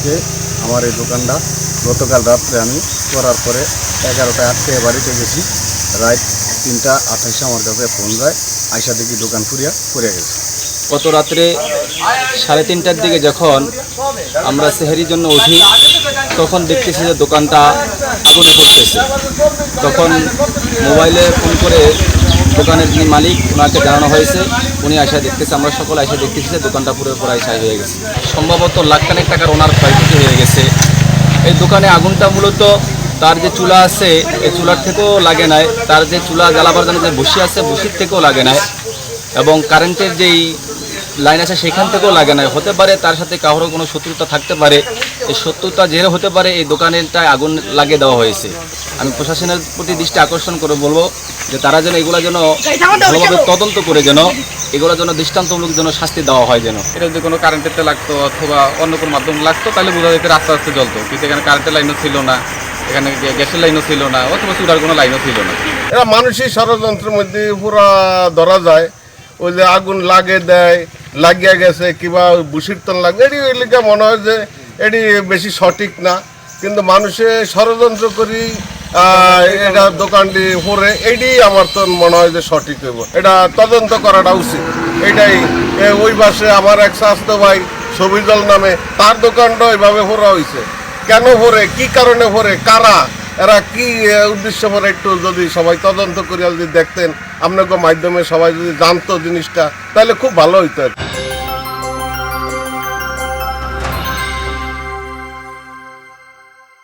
আজকে আমার এই দোকানটা গতকাল রাত্রে আমি করার পরে 11টায় আটকে বাড়িতে গেছি। রাত 3:28 আমার কাছে ফোন যায়, আইসা দেখি দোকান ফুরিয়া পড়ে গেছে। গত রাত্রে 3:30টার দিকে যখন আমরা সেহেরির জন্য উঠি তখন দেখতেছি যে দোকানটা আগুনে পড়তেছে। তখন মোবাইলে ফোন করে দোকানের যিনি মালিক ওনাকে জানানো হয়েছে, উনি আসা দেখতেছে, আমরা সকলে আসা দেখতেছি যে দোকানটা পুরো ছাই হয়ে গেছে। সম্ভবত লাখখানেক টাকার ওনার ক্ষয়ক্ষতি হয়ে গেছে। এই দোকানে আগুনটা মূলত তার যে চুলা আছে এই চুলার থেকেও লাগে নাই, তার যে চুলা জ্বালাবার জন্য যে বসি আছে বসির থেকেও লাগে নাই, এবং কারেন্টের যেই লাইন আছে সেখান থেকেও লাগে নাই। হতে পারে তার সাথে কারোর কোনো শত্রুতা থাকতে পারে, এই শত্রুতা জেরে হতে পারে এই দোকানেরটায় আগুন লাগিয়ে দেওয়া হয়েছে। আমি প্রশাসনের প্রতি দৃষ্টি আকর্ষণ করে বলবো যে তারা যেন এগুলো যেন ভালোভাবে তদন্ত করে যেন এগুলো যেন দৃষ্টান্তমূলক যেন শাস্তি দেওয়া হয়। যেন এটা যদি কোনো কারেন্টের লাগতো অথবা অন্য কোনো মাধ্যম লাগতো তাহলে বোঝা যেত আস্তে আস্তে জ্বলতো, কিন্তু এখানে কারেন্টের লাইনও ছিল না, এখানে গ্যাসের লাইনও ছিল না, অথবা চুলার কোনো লাইনও ছিল না। এরা মানুষই ষড়যন্ত্রের মধ্যে পুরা ধরা যায়। ওই যে আগুন লাগে দেয়, লাগিয়ে গেছে কিংবা বুসির তন লাগবে, এটি এলাকা মনে হয় যে এটি বেশি সঠিক না, কিন্তু মানুষে ষড়যন্ত্র করি এটা দোকানটি পরে এটি আমার তো মনে হয় যে সঠিক হইব। এটা তদন্ত করাটা উচিত। এটাই ওই পাশে আমার এক স্বাস্থ্য ভাই সবিজল নামে তার দোকানটা ওইভাবে ভরা হয়েছে। কেন ভরে, কি কারণে ভরে, কারা, এরা কি উদ্দেশ্য ভরে, একটু যদি সবাই তদন্ত করে যদি দেখতেন, আপনাকে মাধ্যমে সবাই যদি জানতো জিনিসটা, তাহলে খুব ভালো হইতো।